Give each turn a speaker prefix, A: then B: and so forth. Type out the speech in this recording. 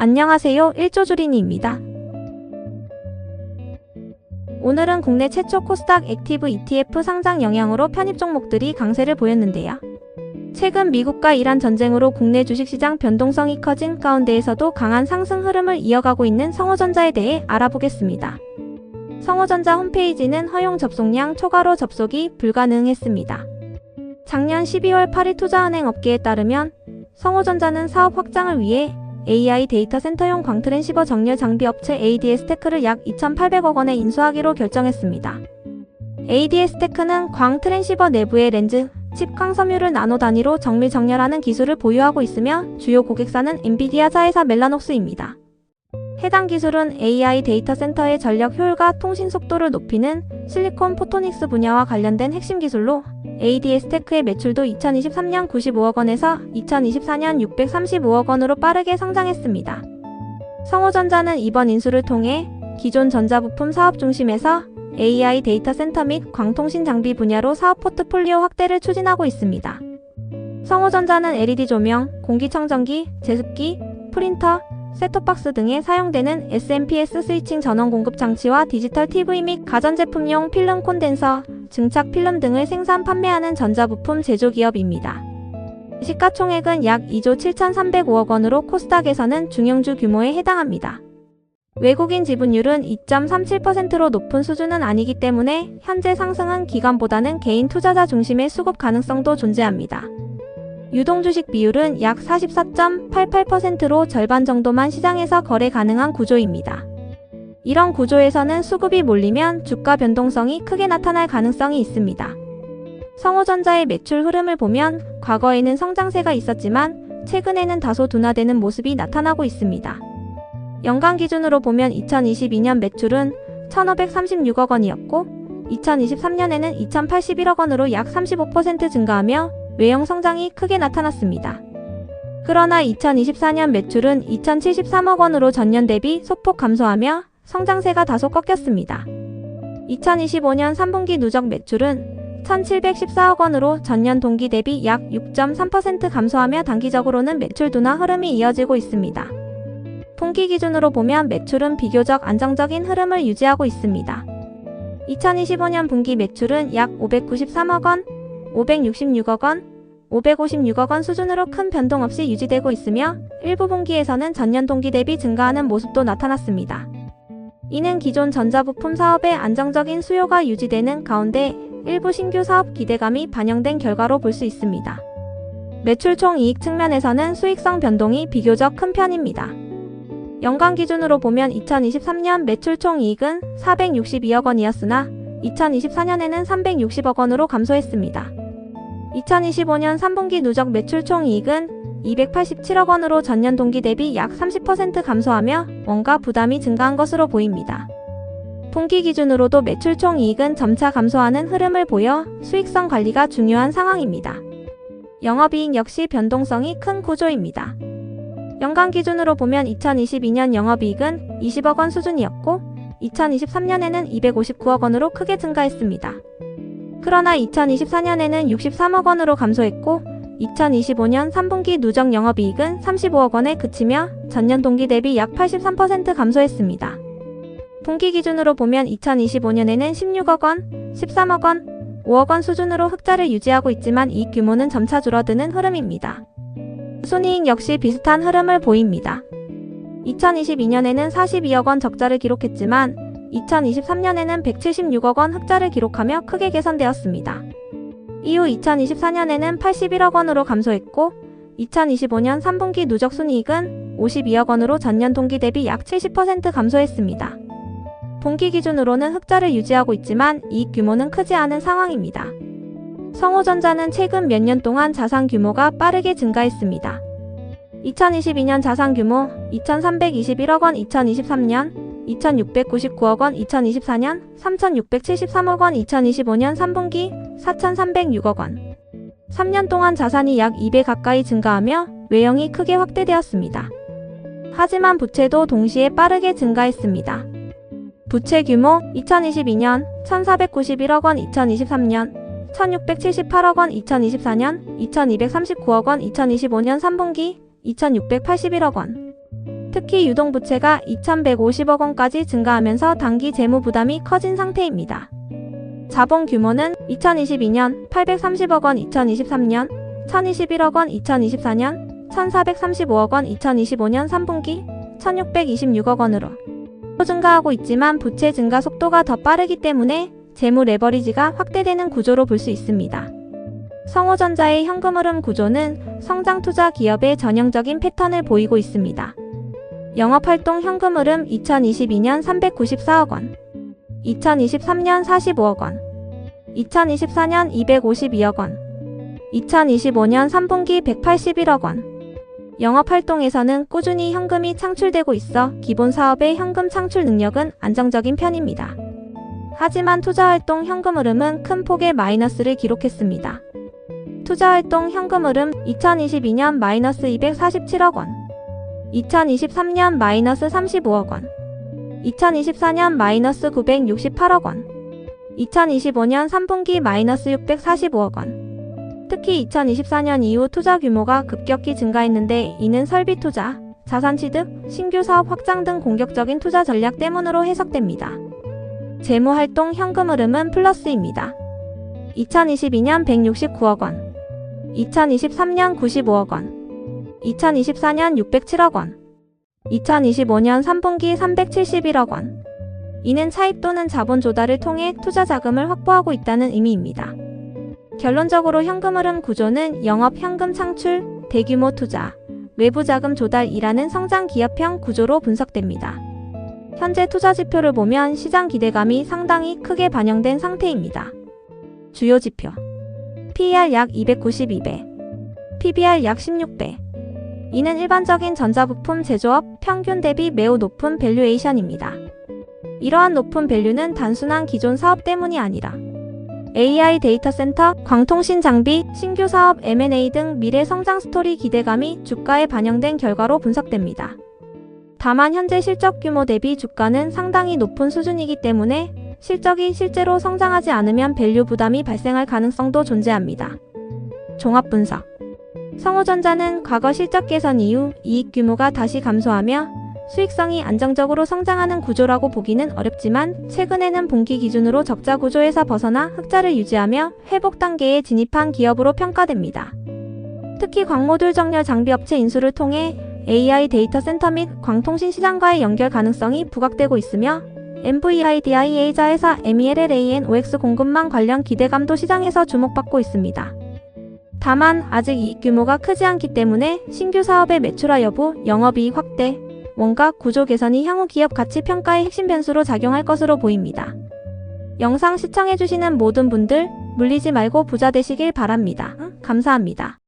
A: 안녕하세요. 1조주린이입니다. 오늘은 국내 최초 코스닥 액티브 ETF 상장 영향으로 편입 종목들이 강세를 보였는데요. 최근 미국과 이란 전쟁으로 국내 주식시장 변동성이 커진 가운데에서도 강한 상승 흐름을 이어가고 있는 성호전자에 대해 알아보겠습니다. 성호전자 홈페이지는 허용 접속량 초과로 접속이 불가능했습니다. 작년 12월 8일 투자은행 업계에 따르면 성호전자는 사업 확장을 위해 AI 데이터 센터용 광트랜시버 정렬 장비 업체 ADS테크를 약 2,800억 원에 인수하기로 결정했습니다. ADS테크는 광트랜시버 내부의 렌즈, 칩 광섬유를 나노 단위로 정밀 정렬하는 기술을 보유하고 있으며 주요 고객사는 엔비디아 자회사 멜라녹스입니다. 해당 기술은 AI 데이터 센터의 전력 효율과 통신 속도를 높이는 실리콘 포토닉스 분야와 관련된 핵심 기술로 ADS테크의 매출도 2023년 95억 원에서 2024년 635억 원으로 빠르게 성장했습니다. 성호전자는 이번 인수를 통해 기존 전자부품 사업 중심에서 AI 데이터 센터 및 광통신 장비 분야로 사업 포트폴리오 확대를 추진하고 있습니다. 성호전자는 LED 조명, 공기청정기, 제습기, 프린터, 셋톱박스 등에 사용되는 SMPS 스위칭 전원 공급 장치와 디지털 TV 및 가전제품용 필름 콘덴서, 증착 필름 등을 생산 판매하는 전자부품 제조기업입니다. 시가총액은 약 2조 7,305억 원으로 코스닥에서는 중형주 규모에 해당합니다. 외국인 지분율은 2.37%로 높은 수준은 아니기 때문에 현재 상승은 기관보다는 개인 투자자 중심의 수급 가능성도 존재합니다. 유동주식 비율은 약 44.88%로 절반 정도만 시장에서 거래 가능한 구조입니다. 이런 구조에서는 수급이 몰리면 주가 변동성이 크게 나타날 가능성이 있습니다. 성호전자의 매출 흐름을 보면 과거에는 성장세가 있었지만 최근에는 다소 둔화되는 모습이 나타나고 있습니다. 연간 기준으로 보면 2022년 매출은 1,536억 원이었고 2023년에는 2,081억 원으로 약 35% 증가하며 외형 성장이 크게 나타났습니다. 그러나 2024년 매출은 2,073억 원으로 전년 대비 소폭 감소하며 성장세가 다소 꺾였습니다. 2025년 3분기 누적 매출은 1,714억 원으로 전년 동기 대비 약 6.3% 감소하며 단기적으로는 매출 둔화 흐름이 이어지고 있습니다. 분기 기준으로 보면 매출은 비교적 안정적인 흐름을 유지하고 있습니다. 2025년 분기 매출은 약 593억 원, 566억 원, 556억 원 수준으로 큰 변동 없이 유지되고 있으며 일부 분기에서는 전년 동기 대비 증가하는 모습도 나타났습니다. 이는 기존 전자부품 사업의 안정적인 수요가 유지되는 가운데 일부 신규 사업 기대감이 반영된 결과로 볼 수 있습니다. 매출 총 이익 측면에서는 수익성 변동이 비교적 큰 편입니다. 연간 기준으로 보면 2023년 매출 총 이익은 462억 원이었으나 2024년에는 360억 원으로 감소했습니다. 2025년 3분기 누적 매출 총 이익은 287억 원으로 전년 동기 대비 약 30% 감소하며 원가 부담이 증가한 것으로 보입니다. 분기 기준으로도 매출 총 이익은 점차 감소하는 흐름을 보여 수익성 관리가 중요한 상황입니다. 영업이익 역시 변동성이 큰 구조입니다. 연간 기준으로 보면 2022년 영업이익은 20억 원 수준이었고 2023년에는 259억 원으로 크게 증가했습니다. 그러나 2024년에는 63억 원으로 감소했고 2025년 3분기 누적 영업이익은 35억 원에 그치며 전년 동기 대비 약 83% 감소했습니다. 분기 기준으로 보면 2025년에는 16억 원, 13억 원, 5억 원 수준으로 흑자를 유지하고 있지만 이익 규모는 점차 줄어드는 흐름입니다. 순이익 역시 비슷한 흐름을 보입니다. 2022년에는 42억 원 적자를 기록했지만 2023년에는 176억 원 흑자를 기록하며 크게 개선되었습니다. 이후 2024년에는 81억 원으로 감소했고 2025년 3분기 누적 순이익은 52억 원으로 전년 동기 대비 약 70% 감소했습니다. 분기 기준으로는 흑자를 유지하고 있지만 이익 규모는 크지 않은 상황입니다. 성호전자는 최근 몇 년 동안 자산 규모가 빠르게 증가했습니다. 2022년 자산 규모 2,321억 원 2023년, 2,699억 원 2024년, 3,673억 원 2025년 3분기, 4,306억 원. 3년 동안 자산이 약 2배 가까이 증가하며 외형이 크게 확대되었습니다. 하지만 부채도 동시에 빠르게 증가했습니다. 부채 규모 2022년 1,491억 원 2023년, 1,678억 원 2024년, 2,239억 원 2025년 3분기, 2,681억 원. 특히 유동부채가 2,150억 원까지 증가하면서 단기 재무 부담이 커진 상태입니다. 자본 규모는 2022년 830억 원, 2023년 1,021억 원, 2024년 1,435억 원, 2025년 3분기 1,626억 원으로 증가하고 있지만 부채 증가 속도가 더 빠르기 때문에 재무 레버리지가 확대되는 구조로 볼 수 있습니다. 성호전자의 현금 흐름 구조는 성장 투자 기업의 전형적인 패턴을 보이고 있습니다. 영업활동 현금 흐름 2022년 394억 원, 2023년 45억 원, 2024년 252억 원, 2025년 3분기 181억 원. 영업활동에서는 꾸준히 현금이 창출되고 있어 기본 사업의 현금 창출 능력은 안정적인 편입니다. 하지만 투자활동 현금 흐름은 큰 폭의 마이너스를 기록했습니다. 투자활동 현금 흐름 2022년 마이너스 247억 원, 2023년 마이너스 35억 원, 2024년 마이너스 968억 원, 2025년 3분기 마이너스 645억 원. 특히 2024년 이후 투자 규모가 급격히 증가했는데 이는 설비 투자, 자산 취득, 신규 사업 확장 등 공격적인 투자 전략 때문으로 해석됩니다. 재무활동 현금 흐름은 플러스입니다. 2022년 169억 원, 2023년 95억 원, 2024년 607억 원, 2025년 3분기 371억 원. 이는 차입 또는 자본 조달을 통해 투자 자금을 확보하고 있다는 의미입니다. 결론적으로 현금 흐름 구조는 영업 현금 창출, 대규모 투자, 외부 자금 조달이라는 성장 기업형 구조로 분석됩니다. 현재 투자 지표를 보면 시장 기대감이 상당히 크게 반영된 상태입니다. 주요 지표. PER 약 292배, PBR 약 16배. 이는 일반적인 전자부품 제조업 평균 대비 매우 높은 밸류에이션입니다. 이러한 높은 밸류는 단순한 기존 사업 때문이 아니라 AI 데이터 센터, 광통신 장비, 신규 사업 M&A 등 미래 성장 스토리 기대감이 주가에 반영된 결과로 분석됩니다. 다만 현재 실적 규모 대비 주가는 상당히 높은 수준이기 때문에 실적이 실제로 성장하지 않으면 밸류 부담이 발생할 가능성도 존재합니다. 종합 분석. 성호전자는 과거 실적 개선 이후 이익 규모가 다시 감소하며 수익성이 안정적으로 성장하는 구조라고 보기는 어렵지만 최근에는 분기 기준으로 적자 구조에서 벗어나 흑자를 유지하며 회복 단계에 진입한 기업으로 평가됩니다. 특히 광모듈 정렬 장비업체 인수를 통해 AI 데이터 센터 및 광통신 시장과의 연결 가능성이 부각되고 있으며 NVIDIA 자회사 MELLAN-OX 공급망 관련 기대감도 시장에서 주목받고 있습니다. 다만 아직 이익 규모가 크지 않기 때문에 신규 사업의 매출화 여부, 영업이익 확대, 원가 구조 개선이 향후 기업 가치 평가의 핵심 변수로 작용할 것으로 보입니다. 영상 시청해주시는 모든 분들 물리지 말고 부자 되시길 바랍니다. 감사합니다.